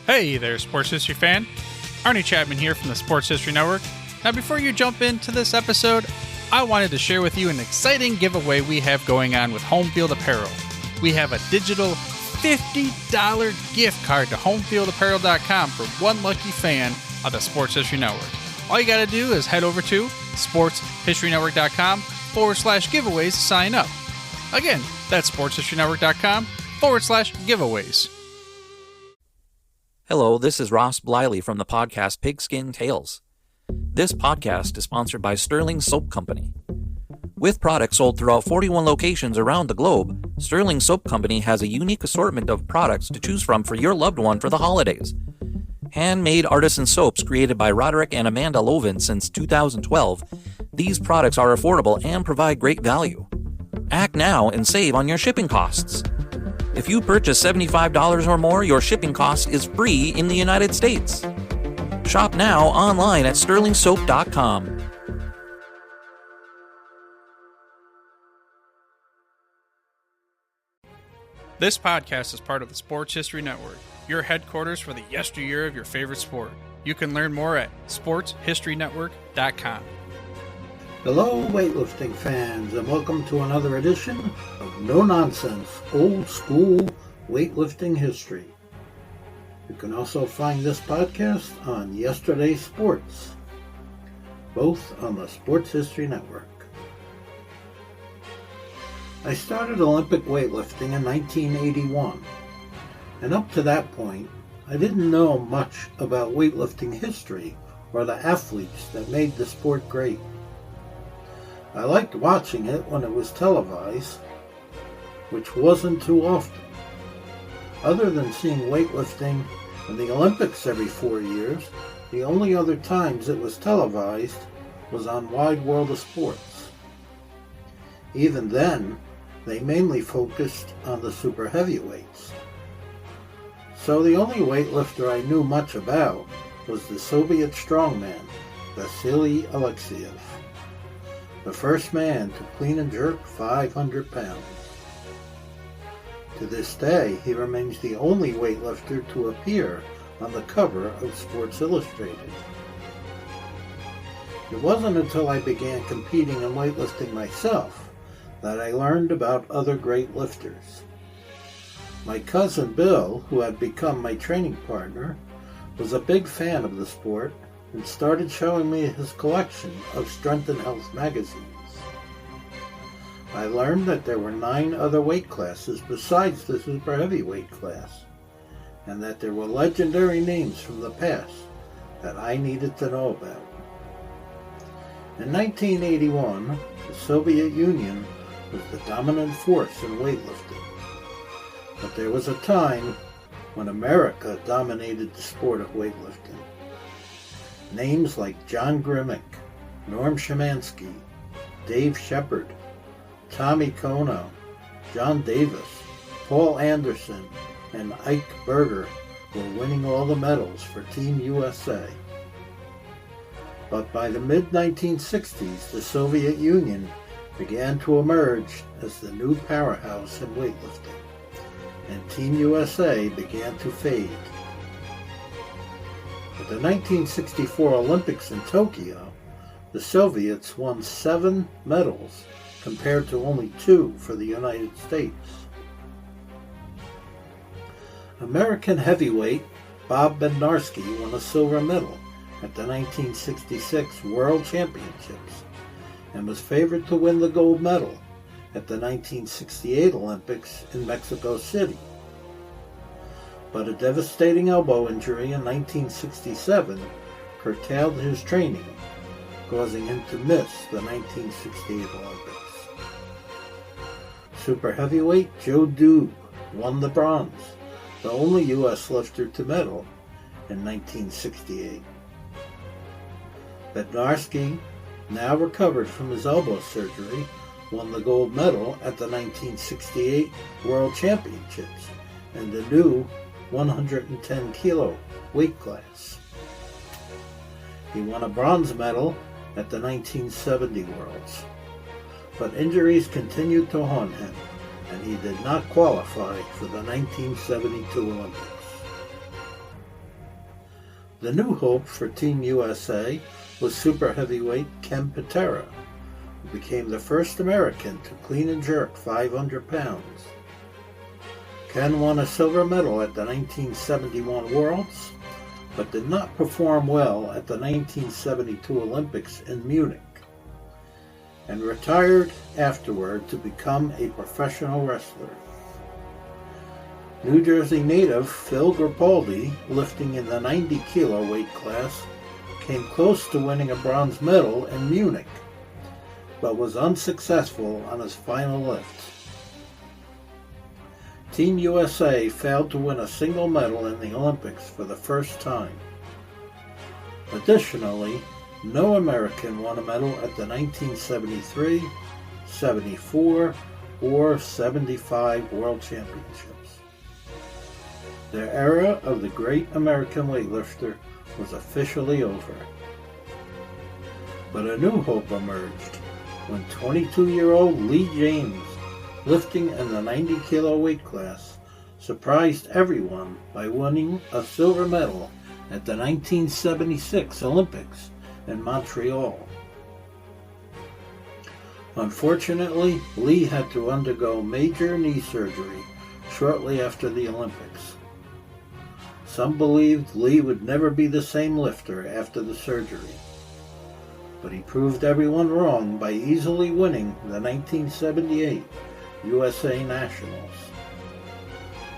Hey there, sports history fan. Arnie Chapman here from the Sports History Network. Now, before you jump into this episode, I wanted to share with you an exciting giveaway we have going on with Home Field Apparel. We have a digital $50 gift card to homefieldapparel.com for one lucky fan of the Sports History Network. All you got to do is head over to sportshistorynetwork.com/giveaways to sign up. Again, that's sportshistorynetwork.com/giveaways. Hello, this is Ross Bliley from the podcast Pigskin Tales. This podcast is sponsored by Sterling Soap Company. With products sold throughout 41 locations around the globe, Sterling Soap Company has a unique assortment of products to choose from for your loved one for the holidays. Handmade artisan soaps created by Roderick and Amanda Lovin since 2012, these products are affordable and provide great value. Act now and save on your shipping costs. If you purchase $75 or more, your shipping cost is free in the United States. Shop now online at sterlingsoap.com. This podcast is part of the Sports History Network, your headquarters for the yesteryear of your favorite sport. You can learn more at sportshistorynetwork.com. Hello, weightlifting fans, and welcome to another edition of No Nonsense, Old School Weightlifting History. You can also find this podcast on Yesterday Sports, both on the Sports History Network. I started Olympic weightlifting in 1981, and up to that point, I didn't know much about weightlifting history or the athletes that made the sport great. I liked watching it when it was televised, which wasn't too often. Other than seeing weightlifting in the Olympics every 4 years, the only other times it was televised was on Wide World of Sports. Even then, they mainly focused on the super heavyweights. So the only weightlifter I knew much about was the Soviet strongman, Vasily Alexeyev, the first man to clean and jerk 500 pounds. To this day, he remains the only weightlifter to appear on the cover of Sports Illustrated. It wasn't until I began competing in weightlifting myself that I learned about other great lifters. My cousin Bill, who had become my training partner, was a big fan of the sport and started showing me his collection of Strength and Health magazines. I learned that there were 9 other weight classes besides the super heavyweight class, and that there were legendary names from the past that I needed to know about. In 1981, the Soviet Union was the dominant force in weightlifting, but there was a time when America dominated the sport of weightlifting. Names like John Grimmick, Norm Szymanski, Dave Shepard, Tommy Kono, John Davis, Paul Anderson, and Ike Berger were winning all the medals for Team USA. But by the mid-1960s, the Soviet Union began to emerge as the new powerhouse in weightlifting, and Team USA began to fade. At the 1964 Olympics in Tokyo, the Soviets won 7 medals compared to only 2 for the United States. American heavyweight Bob Bednarski won a silver medal at the 1966 World Championships and was favored to win the gold medal at the 1968 Olympics in Mexico City. But a devastating elbow injury in 1967 curtailed his training, causing him to miss the 1968 Olympics. Super heavyweight Joe Dube won the bronze, the only U.S. lifter to medal, in 1968. Bednarski, now recovered from his elbow surgery, won the gold medal at the 1968 World Championships in the new 110 kilo weight class. He won a bronze medal at the 1970 Worlds, but injuries continued to haunt him, and he did not qualify for the 1972 Olympics. The new hope for Team USA was super heavyweight Ken Patera, who became the first American to clean and jerk 500 pounds. Ken won a silver medal at the 1971 Worlds, but did not perform well at the 1972 Olympics in Munich, and retired afterward to become a professional wrestler. New Jersey native Phil Grapaldi, lifting in the 90 kilo weight class, came close to winning a bronze medal in Munich, but was unsuccessful on his final lift. Team USA failed to win a single medal in the Olympics for the first time. Additionally, no American won a medal at the 1973, 74, or 75 World Championships. The era of the great American weightlifter was officially over. But a new hope emerged when 22-year-old Lee James, lifting in the 90 kilo weight class, surprised everyone by winning a silver medal at the 1976 Olympics in Montreal. Unfortunately, Lee had to undergo major knee surgery shortly after the Olympics. Some believed Lee would never be the same lifter after the surgery, but he proved everyone wrong by easily winning the 1978 USA Nationals.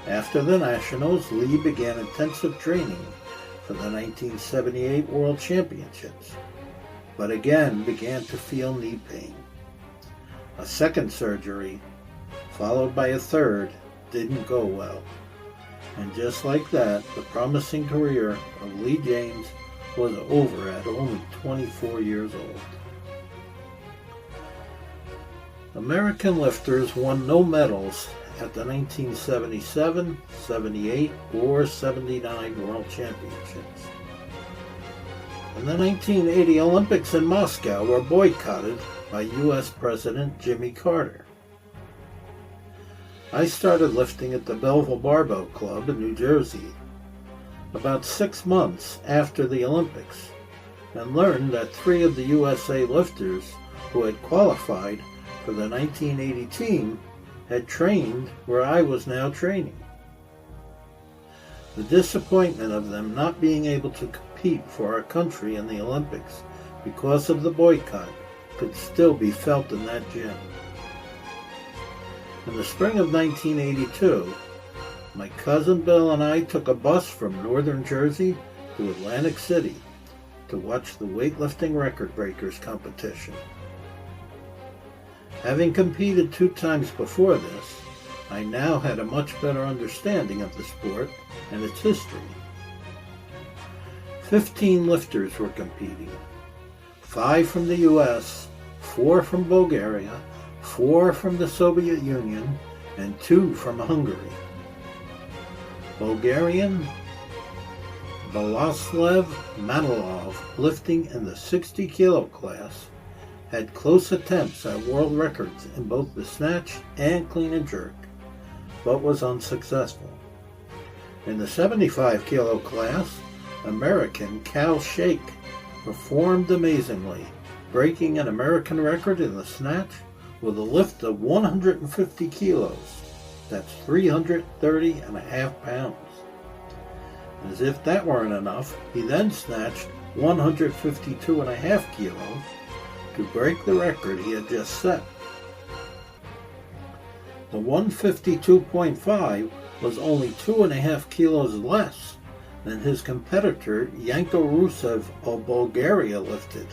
After the Nationals, Lee began intensive training for the 1978 World Championships, but again began to feel knee pain. A second surgery, followed by a third, didn't go well. And just like that, the promising career of Lee James was over at only 24 years old. American lifters won no medals at the 1977, 78, or 79 World Championships. And the 1980 Olympics in Moscow were boycotted by U.S. President Jimmy Carter. I started lifting at the Belleville Barbell Club in New Jersey about 6 months after the Olympics, and learned that 3 of the USA lifters who had qualified for the 1980 team had trained where I was now training. The disappointment of them not being able to compete for our country in the Olympics because of the boycott could still be felt in that gym. In the spring of 1982, my cousin Bill and I took a bus from northern Jersey to Atlantic City to watch the weightlifting record breakers competition. Having competed 2 times before this, I now had a much better understanding of the sport and its history. 15 lifters were competing, 5 from the US, 4 from Bulgaria, 4 from the Soviet Union, and 2 from Hungary. Bulgarian Vasily Alexeyev, lifting in the 60 kilo class, had close attempts at world records in both the snatch and clean and jerk, but was unsuccessful. In the 75 kilo class, American Cal Shake performed amazingly, breaking an American record in the snatch with a lift of 150 kilos. That's 330.5 pounds. As if that weren't enough, he then snatched 152.5 kilos to break the record he had just set. The 152.5 was only 2.5 kilos less than his competitor Yanko Rusev of Bulgaria lifted.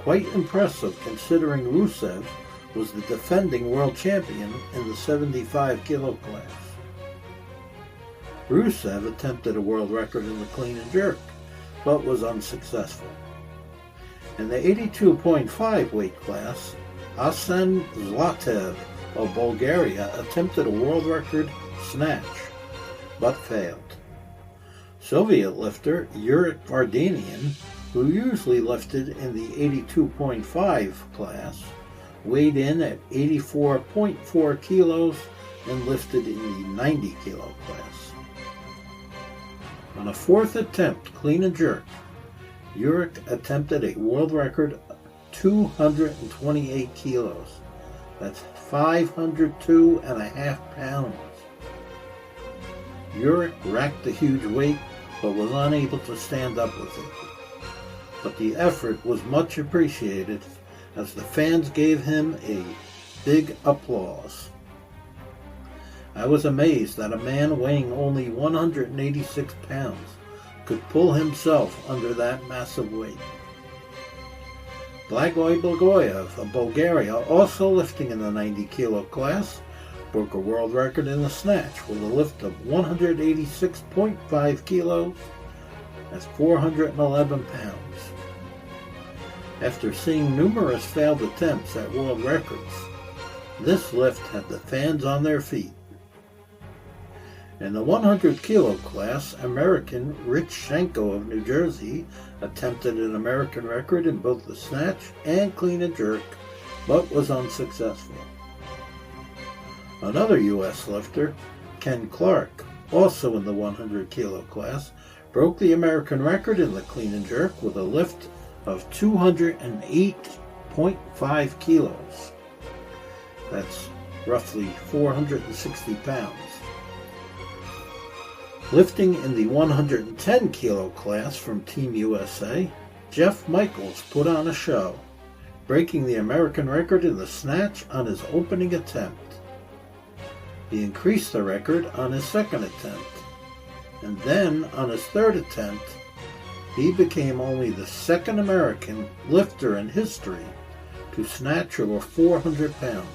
Quite impressive considering Rusev was the defending world champion in the 75 kilo class. Rusev attempted a world record in the clean and jerk, but was unsuccessful. In the 82.5 weight class, Asen Zlatev of Bulgaria attempted a world record snatch, but failed. Soviet lifter Yurik Vardanian, who usually lifted in the 82.5 class, weighed in at 84.4 kilos and lifted in the 90 kilo class. On a fourth attempt, clean and jerk, Urich attempted a world record 228 kilos. That's 502.5 pounds. Urich racked the huge weight, but was unable to stand up with it. But the effort was much appreciated, as the fans gave him a big applause. I was amazed that a man weighing only 186 pounds could pull himself under that massive weight. Vasily Alexeyev of Bulgaria, also lifting in the 90 kilo class, broke a world record in the snatch with a lift of 186.5 kilos. That's 411 pounds. After seeing numerous failed attempts at world records, this lift had the fans on their feet. In the 100 kilo class, American Rich Shenko of New Jersey attempted an American record in both the snatch and clean and jerk, but was unsuccessful. Another U.S. lifter, Ken Clark, also in the 100 kilo class, broke the American record in the clean and jerk with a lift of 208.5 kilos. That's roughly 460 pounds. Lifting in the 110 kilo class from Team USA, Jeff Michaels put on a show, breaking the American record in the snatch on his opening attempt. He increased the record on his second attempt, and then on his third attempt, he became only the second American lifter in history to snatch over 400 pounds.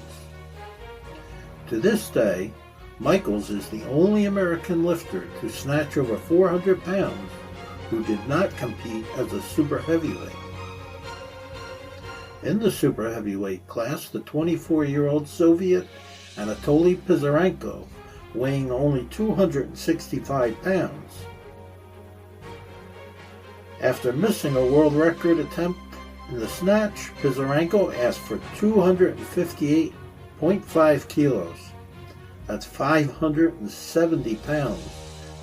To this day, Michaels is the only American lifter to snatch over 400 pounds who did not compete as a super heavyweight. In the super heavyweight class, the 24-year-old Soviet Anatoly Pisarenko, weighing only 265 pounds. After missing a world record attempt in the snatch, Pisarenko asked for 258.5 kilos. That's 570 pounds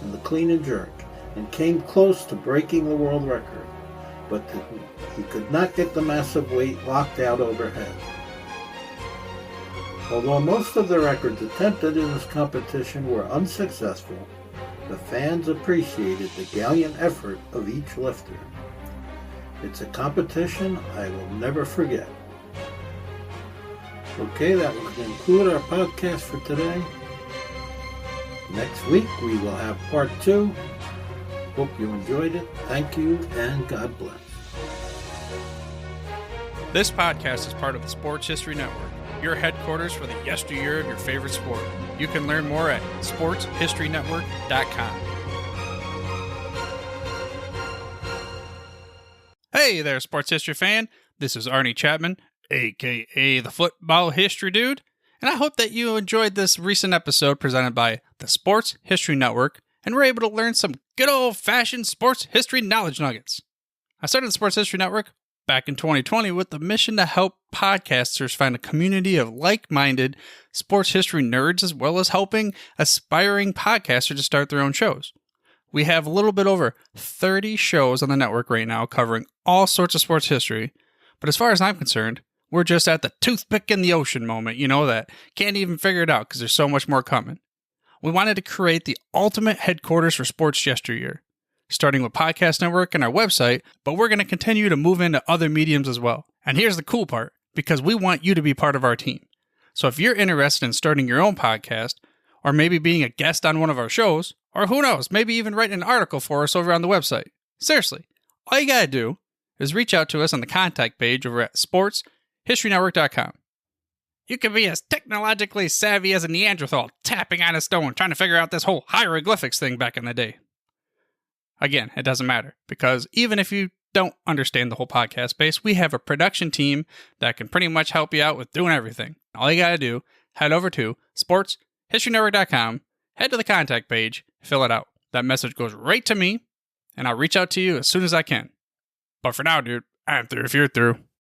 in the clean and jerk, and came close to breaking the world record, but he could not get the massive weight locked out overhead. Although most of the records attempted in this competition were unsuccessful, the fans appreciated the gallant effort of each lifter. It's a competition I will never forget. Okay, that will conclude our podcast for today. Next week we will have part 2. Hope you enjoyed it. Thank you, and God bless. This podcast is part of the Sports History Network, your headquarters for the yesteryear of your favorite sport. You can learn more at sportshistorynetwork.com. Hey there, sports history fan. This is Arnie Chapman, aka the Football History Dude, and I hope that you enjoyed this recent episode presented by the Sports History Network and were able to learn some good old-fashioned sports history knowledge nuggets. I started the Sports History Network back in 2020 with the mission to help podcasters find a community of like-minded sports history nerds, as well as helping aspiring podcasters to start their own shows. We have a little bit over 30 shows on the network right now covering all sorts of sports history, but as far as I'm concerned, we're just at the toothpick in the ocean moment, that can't even figure it out because there's so much more coming. We wanted to create the ultimate headquarters for sports yesteryear, starting with Podcast Network and our website, but we're going to continue to move into other mediums as well. And here's the cool part, because we want you to be part of our team. So if you're interested in starting your own podcast, or maybe being a guest on one of our shows, or who knows, maybe even writing an article for us over on the website. Seriously, all you gotta do is reach out to us on the contact page over at sportshistorynetwork.com. You can be as technologically savvy as a Neanderthal tapping on a stone trying to figure out this whole hieroglyphics thing back in the day. Again, it doesn't matter, because even if you don't understand the whole podcast space, we have a production team that can pretty much help you out with doing everything. All you gotta do, head over to sportshistorynetwork.com, head to the contact page, fill it out. That message goes right to me, and I'll reach out to you as soon as I can. But for now, dude, I'm through if you're through.